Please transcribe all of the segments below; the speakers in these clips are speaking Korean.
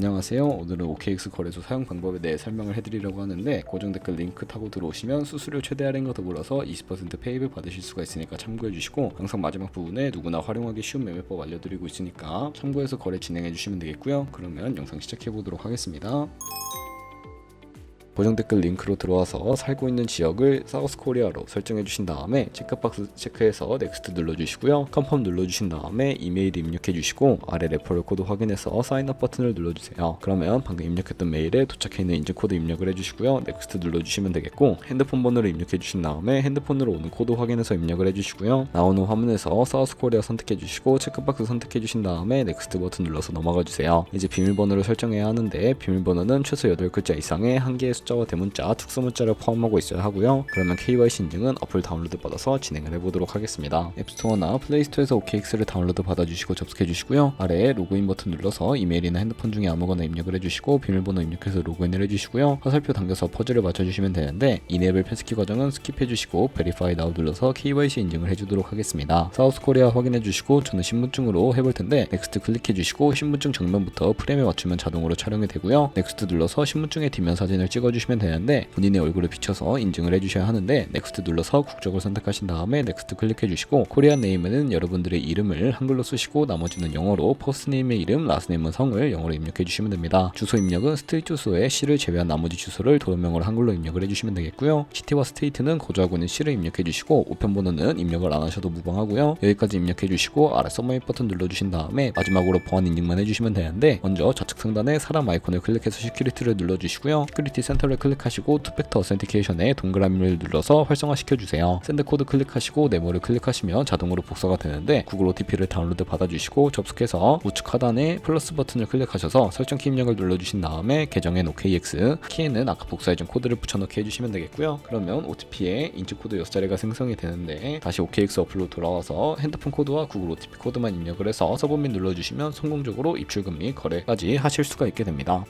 안녕하세요. 오늘은 OKX 거래소 사용 방법에 대해 설명을 해드리려고 하는데, 고정 댓글 링크 타고 들어오시면 수수료 최대 할인과 더불어서 20% 페이백 받으실 수가 있으니까 참고해주시고, 항상 마지막 부분에 누구나 활용하기 쉬운 매매법 알려드리고 있으니까 참고해서 거래 진행해주시면 되겠고요. 그러면 영상 시작해보도록 하겠습니다. 고정 댓글 링크로 들어와서 살고 있는 지역을 사우스 코리아로 설정해 주신 다음에 체크박스 체크해서 넥스트 눌러주시고요. 컨펌 눌러주신 다음에 이메일 입력해 주시고 아래 레퍼럴 코드 확인해서 사인업 버튼을 눌러주세요. 그러면 방금 입력했던 메일에 도착해 있는 인증 코드 입력을 해주시고요. 넥스트 눌러주시면 되겠고, 핸드폰 번호를 입력해 주신 다음에 핸드폰으로 오는 코드 확인해서 입력을 해주시고요. 나오는 화면에서 사우스 코리아 선택해 주시고 체크박스 선택해 주신 다음에 넥스트 버튼 눌러서 넘어가 주세요. 이제 비밀번호를 설정해야 하는데, 비밀번호는 최소 8글자 이상의 한 개의 숫자와 대문자, 특수문자를 포함하고 있어야 하고요. 그러면 KYC 인증은 어플 다운로드 받아서 진행을 해보도록 하겠습니다. 앱스토어나 플레이스토어에서 OKX를 다운로드 받아주시고 접속해 주시고요. 아래에 로그인 버튼 눌러서 이메일이나 핸드폰 중에 아무거나 입력을 해주시고 비밀번호 입력해서 로그인을 해주시고요. 화살표 당겨서 퍼즐을 맞춰주시면 되는데, 이네이블 패스키 과정은 스킵해 주시고 베리파이 나우 눌러서 KYC 인증을 해주도록 하겠습니다. 사우스 코리아 확인해 주시고 저는 신분증으로 해볼 텐데, 넥스트 클릭해 주시고 신분증 정면부터 프레임에 맞추면 자동으로 촬영이 되고요. 넥스트 눌러서 신분증의 뒷면 사진을 찍어주시면 되는데, 본인의 얼굴을 비춰서 인증을 해주셔야 하는데, 넥스트 눌러서 국적을 선택하신 다음에 넥스트 클릭해 주시고, 코리안 네임에는 여러분들의 이름을 한글로 쓰시고 나머지는 영어로, 퍼스트 네임의 이름, 라스트 네임은 성을 영어로 입력해 주시면 됩니다. 주소 입력은 스트리트 주소에 시를 제외한 나머지 주소를 도면명으로 한글로 입력을 해주시면 되겠고요. 시티와 스테이트는 거주하고 있는 시를 입력해 주시고, 우편번호는 입력을 안 하셔도 무방하고요. 여기까지 입력해 주시고 아래 서브밋 버튼 눌러주신 다음에 마지막으로 보안 인증만 해주시면 되는데, 먼저 좌측 상단에 사람 아이콘을 클릭해서 시큐리티를 눌러주시고요. 시큐리티 센터를 클릭하시고 투팩터 어센티케이션에 동그라미를 눌러서 활성화시켜 주세요. 샌드 코드 클릭하시고 네모를 클릭하시면 자동으로 복사가 되는데, 구글 OTP를 다운로드 받아주시고 접속해서 우측 하단에 플러스 버튼을 클릭하셔서 설정 키 입력을 눌러주신 다음에 계정엔 OKX, 키에는 아까 복사해준 코드를 붙여넣기 해주시면 되겠고요. 그러면 OTP에 인증 코드 6자리가 생성이 되는데, 다시 OKX 어플로 돌아와서 핸드폰 코드와 구글 OTP 코드만 입력을 해서 서브밋 눌러주시면 성공적으로 입출금 및 거래까지 하실 수가 있게 됩니다.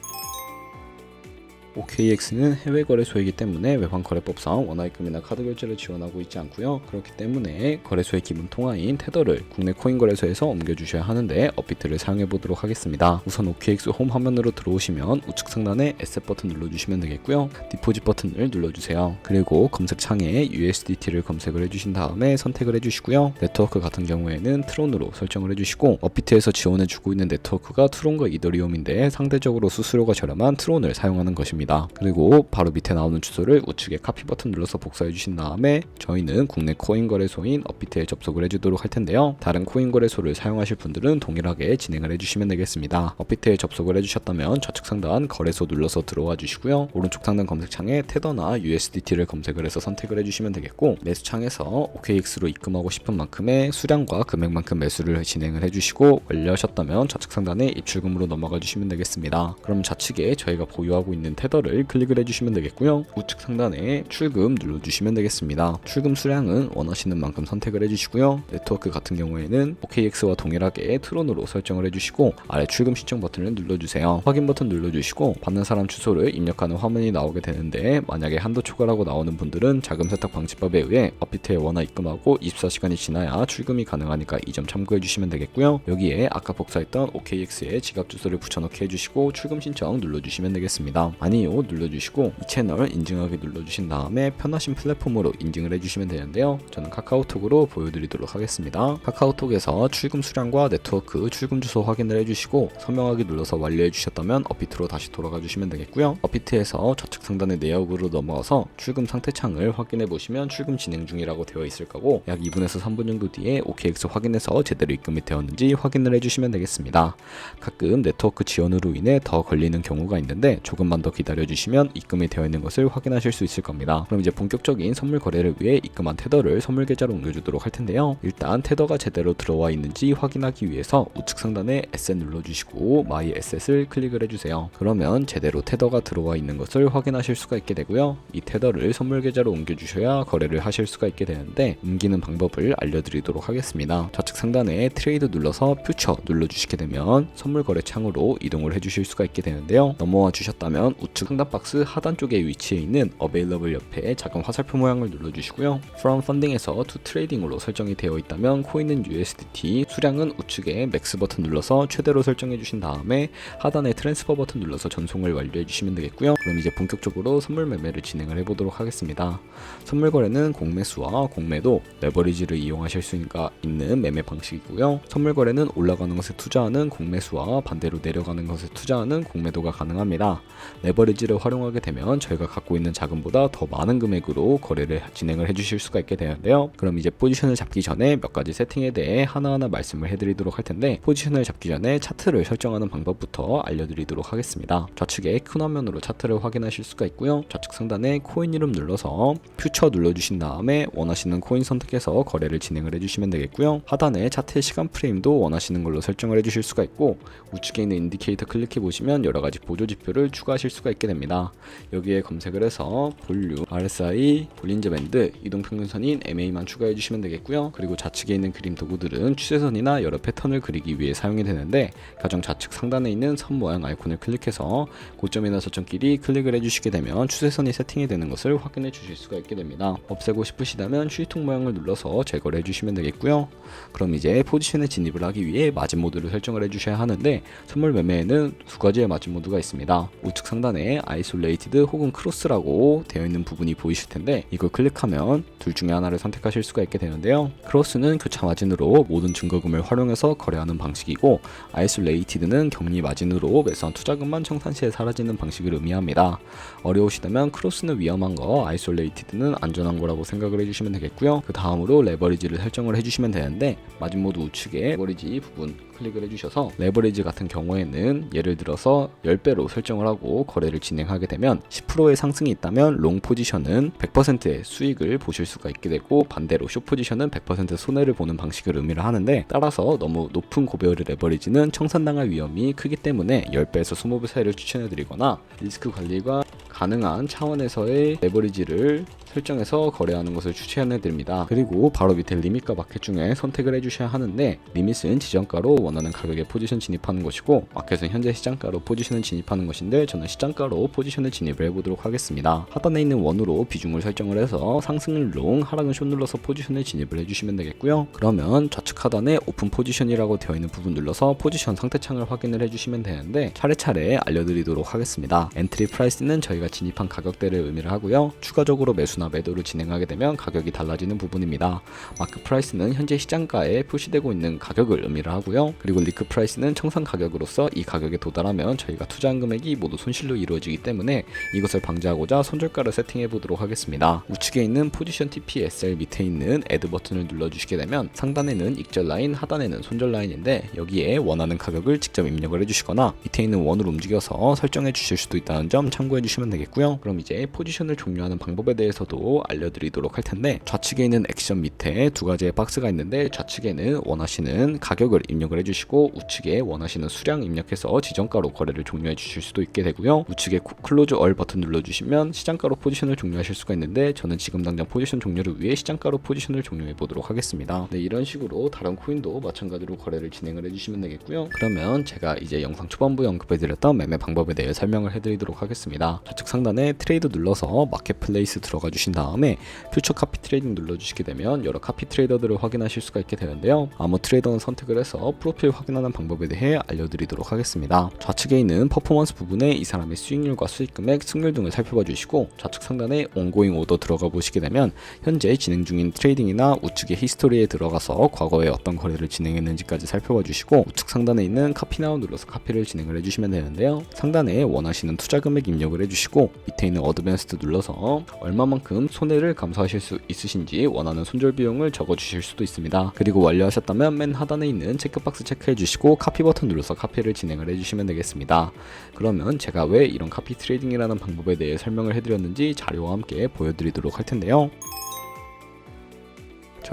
OKX는 해외 거래소이기 때문에 외환거래법상 원화입금이나 카드 결제를 지원하고 있지 않고요. 그렇기 때문에 거래소의 기본 통화인 테더를 국내 코인 거래소에서 옮겨주셔야 하는데, 업비트를 사용해 보도록 하겠습니다. 우선 OKX 홈 화면으로 들어오시면 우측 상단에 에셋 버튼 눌러주시면 되겠고요. 디포짓 버튼을 눌러주세요. 그리고 검색창에 USDT를 검색을 해주신 다음에 선택을 해주시고요. 네트워크 같은 경우에는 트론으로 설정을 해주시고, 업비트에서 지원해주고 있는 네트워크가 트론과 이더리움인데 상대적으로 수수료가 저렴한 트론을 사용하는 것입니다. 그리고 바로 밑에 나오는 주소를 우측에 카피 버튼 눌러서 복사해 주신 다음에 저희는 국내 코인 거래소인 업비트에 접속을 해주도록 할 텐데요. 다른 코인 거래소를 사용하실 분들은 동일하게 진행을 해주시면 되겠습니다. 업비트에 접속을 해주셨다면 좌측 상단 거래소 눌러서 들어와 주시고요. 오른쪽 상단 검색창에 테더나 USDT를 검색을 해서 선택을 해주시면 되겠고, 매수창에서 OKX로 입금하고 싶은 만큼의 수량과 금액만큼 매수를 진행을 해주시고, 완료하셨다면 좌측 상단에 입출금으로 넘어가 주시면 되겠습니다. 그럼 좌측에 저희가 보유하고 있는 테더를 클릭을 해주시면 되겠고요. 우측 상단에 출금 눌러주시면 되겠습니다. 출금 수량은 원하시는 만큼 선택을 해주시고요. 네트워크 같은 경우에는 OKX와 동일하게 트론으로 설정을 해주시고 아래 출금 신청 버튼을 눌러주세요. 확인 버튼 눌러주시고 받는 사람 주소를 입력하는 화면이 나오게 되는데, 만약에 한도 초과라고 나오는 분들은 자금 세탁 방지법에 의해 업비트에 원화 입금하고 24시간이 지나야 출금이 가능하니까 이 점 참고해 주시면 되겠고요. 여기에 아까 복사했던 OKX의 지갑 주소를 붙여넣기 해주시고 출금 신청 눌러주시면 되겠습니다. 아니요 눌러주시고 이 채널 인증하기 눌러주신 다음에 편하신 플랫폼으로 인증을 해주시면 되는데요. 저는 카카오톡으로 보여드리도록 하겠습니다. 카카오톡에서 출금 수량과 네트워크 출금 주소 확인을 해주시고 서명하기 눌러서 완료해 주셨다면 업비트로 다시 돌아가 주시면 되겠고요. 업비트에서 좌측 상단의 내역으로 넘어가서 출금 상태 창을 확인해 보시면 출금 진행 중이라고 되어 있을 거고, 약 2분에서 3분 정도 뒤에 OKX 확인해서 제대로 입금이 되었는지 확인을 해주시면 되겠습니다. 가끔 네트워크 지연으로 인해 더 걸리는 경우가 있는데, 조금만 더 기다려주시면 입금이 되어 있는 것을 확인하실 수 있을 겁니다. 그럼 이제 본격적인 선물 거래를 위해 입금한 테더를 선물 계좌로 옮겨주도록 할 텐데요. 일단 테더가 제대로 들어와 있는지 확인하기 위해서 우측 상단에 에셋 눌러주시고 마이 에셋을 클릭을 해주세요. 그러면 제대로 테더가 들어와 있는 것을 확인하실 수가 있게 되고요. 이 테더를 선물 계좌로 옮겨주셔야 거래를 하실 수가 있게 되는데, 옮기는 방법을 알려드리도록 하겠습니다. 좌측 상단에 트레이드 눌러서 퓨처 눌러주시게 되면 선물 거래 창으로 이동을 해주실 수가 있게 되는데요. 넘어와 주셨다면 우측 좌측 상단 박스 하단 쪽에 위치해 있는 Available 옆에 작은 화살표 모양을 눌러주시고요. From Funding에서 To Trading으로 설정이 되어 있다면 코인은 USDT, 수량은 우측에 맥스 버튼 눌러서 최대로 설정해 주신 다음에 하단에 트랜스퍼 버튼 눌러서 전송을 완료해 주시면 되겠고요. 그럼 이제 본격적으로 선물 매매를 진행을 해보도록 하겠습니다. 선물 거래는 공매수와 공매도, 레버리지를 이용하실 수가 있는 매매 방식이고요. 선물 거래는 올라가는 것에 투자하는 공매수와 반대로 내려가는 것에 투자하는 공매도가 가능합니다. 레버리지를 활용하게 되면 저희가 갖고 있는 자금보다 더 많은 금액으로 거래를 진행을 해주실 수가 있게 되는데요. 그럼 이제 포지션을 잡기 전에 몇 가지 세팅에 대해 하나하나 말씀을 해드리도록 할 텐데, 포지션을 잡기 전에 차트를 설정하는 방법부터 알려드리도록 하겠습니다. 좌측에 큰 화면으로 차트를 확인하실 수가 있고요. 좌측 상단에 코인 이름 눌러서 퓨처 눌러주신 다음에 원하시는 코인 선택해서 거래를 진행을 해주시면 되겠고요. 하단에 차트의 시간 프레임도 원하시는 걸로 설정을 해주실 수가 있고, 우측에 있는 인디케이터 클릭해 보시면 여러가지 보조 지표를 추가하실 수가 있게 됩니다. 여기에 검색을 해서 볼륨, RSI, 볼린저 밴드, 이동평균선인 MA만 추가해 주시면 되겠고요. 그리고 좌측에 있는 그림 도구들은 추세선이나 여러 패턴을 그리기 위해 사용이 되는데, 가장 좌측 상단에 있는 선 모양 아이콘을 클릭해서 고점이나 저점끼리 클릭을 해주시게 되면 추세선이 세팅이 되는 것을 확인해 주실 수가 있게 됩니다. 없애고 싶으시다면 휴지통 모양을 눌러서 제거를 해주시면 되겠고요. 그럼 이제 포지션에 진입을 하기 위해 마진 모드를 설정을 해주셔야 하는데, 선물 매매에는 두 가지의 마진 모드가 있습니다. 우측 상단에 아이솔레이티드 혹은 크로스라고 되어 있는 부분이 보이실 텐데, 이걸 클릭하면 둘 중에 하나를 선택하실 수가 있게 되는데요. 크로스는 교차 마진으로 모든 증거금을 활용해서 거래하는 방식이고, 아이솔레이티드는 격리 마진으로 매수한 투자금만 청산 시에 사라지는 방식을 의미합니다. 어려우시다면 크로스는 위험한 거, 아이솔레이티드는 안전한 거라고 생각을 해주시면 되겠고요. 그 다음으로 레버리지를 설정을 해주시면 되는데, 마진 모드 우측에 레버리지 부분 클릭을 해주셔서 레버리지 같은 경우에는 예를 들어서 10배로 설정을 하고 거래를 진행하게 되면 10%의 상승이 있다면 롱 포지션은 100%의 수익을 보실 수가 있게 되고, 반대로 숏 포지션은 100% 손해를 보는 방식을 의미를 하는데, 따라서 너무 높은 고배율의 레버리지는 청산당할 위험이 크기 때문에 10배에서 20배 사이를 추천해드리거나, 리스크 관리가 가능한 차원에서의 레버리지를 설정해서 거래하는 것을 추천해드립니다. 그리고 바로 밑에 리밋과 마켓 중에 선택을 해주셔야 하는데, 리밋은 지정가로 원하는 가격에 포지션 진입하는 것이고, 마켓은 현재 시장가로 포지션을 진입하는 것인데, 저는 시장가로 포지션을 진입을 해보도록 하겠습니다. 하단에 있는 원으로 비중을 설정을 해서 상승은 롱, 하락은 숏 눌러서 포지션을 진입을 해주시면 되겠고요. 그러면 좌측 하단에 오픈 포지션이라고 되어 있는 부분 눌러서 포지션 상태창을 확인을 해주시면 되는데, 차례차례 알려드리도록 하겠습니다. 엔트리 프라이스는 저희가 진입한 가격대를 의미를 하고요. 추가적으로 매수나 매도를 진행하게 되면 가격이 달라지는 부분입니다. 마크 프라이스는 현재 시장가에 표시되고 있는 가격을 의미를 하고요. 그리고 리크 프라이스는 청산 가격으로서 이 가격에 도달하면 저희가 투자한 금액이 모두 손실로 이루어지기 때문에 이것을 방지하고자 손절가를 세팅해 보도록 하겠습니다. 우측에 있는 포지션 TPSL 밑에 있는 애드 버튼을 눌러주시게 되면 상단에는 익절 라인, 하단에는 손절 라인인데, 여기에 원하는 가격을 직접 입력을 해주시거나 밑에 있는 원을 움직여서 설정해 주실 수도 있다는 점 참고해 주시면 되겠고요. 그럼 이제 포지션을 종료하는 방법에 대해서도 알려드리도록 할 텐데, 좌측에 있는 액션 밑에 두 가지의 박스가 있는데, 좌측에는 원하시는 가격을 입력을 해주시고, 우측에 원하시는 수량 입력해서 지정가로 거래를 종료해 주실 수도 있게 되고요. 우측에 클로즈 얼 버튼 눌러주시면 시장가로 포지션을 종료하실 수가 있는데, 저는 지금 당장 포지션 종료를 위해 시장가로 포지션을 종료해 보도록 하겠습니다. 네, 이런 식으로 다른 코인도 마찬가지로 거래를 진행을 해주시면 되겠고요. 그러면 제가 이제 영상 초반부에 언급해드렸던 매매 방법에 대해 설명을 해드리도록 하겠습니다. 좌측 상단에 트레이드 눌러서 마켓플레이스 들어가 주신 다음에 퓨처 카피 트레이딩 눌러주시게 되면 여러 카피 트레이더들을 확인하실 수가 있게 되는데요. 아무 트레이더는 선택을 해서 프로필 확인하는 방법에 대해 알려드리도록 하겠습니다. 좌측에 있는 퍼포먼스 부분에 이 사람의 수익률과 수익금액, 승률 등을 살펴봐 주시고, 좌측 상단에 온고잉 오더 들어가 보시게 되면 현재 진행 중인 트레이딩이나 우측의 히스토리에 들어가서 과거에 어떤 거래를 진행했는지까지 살펴봐 주시고, 우측 상단에 있는 카피 나우 눌러서 카피를 진행을 해주시면 되는데요. 상단에 원하시는 투자 금액 입력을 해주시고, 밑에 있는 어드밴스드 눌러서 얼마만큼 손해를 감수하실 수 있으신지 원하는 손절 비용을 적어 주실 수도 있습니다. 그리고 완료하셨다면 맨 하단에 있는 체크박스 체크해 주시고 카피 버튼 눌러서 카피를 진행을 해주시면 되겠습니다. 그러면 제가 왜 이런 카피 트레이딩이라는 방법에 대해 설명을 해드렸는지 자료와 함께 보여드리도록 할 텐데요.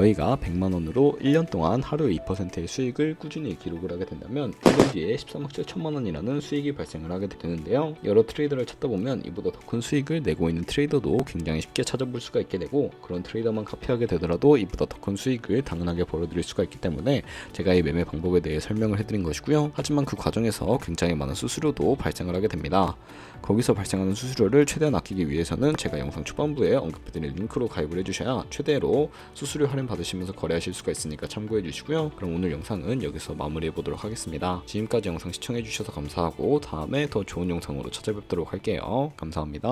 저희가 100만원으로 1년 동안 하루에 2%의 수익을 꾸준히 기록을 하게 된다면 1년 뒤에 13억 7천만원이라는 수익이 발생을 하게 되는데요. 여러 트레이더를 찾다 보면 이보다 더 큰 수익을 내고 있는 트레이더도 굉장히 쉽게 찾아볼 수가 있게 되고, 그런 트레이더만 카피하게 되더라도 이보다 더 큰 수익을 당연하게 벌어들일 수가 있기 때문에 제가 이 매매 방법에 대해 설명을 해드린 것이고요. 하지만 그 과정에서 굉장히 많은 수수료도 발생을 하게 됩니다. 거기서 발생하는 수수료를 최대한 아끼기 위해서는 제가 영상 초반부에 언급해드린 링크로 가입을 해주셔야 최대로 수수료 할인 받으시면서 거래하실 수가 있으니까 참고해 주시고요. 그럼 오늘 영상은 여기서 마무리해 보도록 하겠습니다. 지금까지 영상 시청해 주셔서 감사하고 다음에 더 좋은 영상으로 찾아뵙도록 할게요. 감사합니다.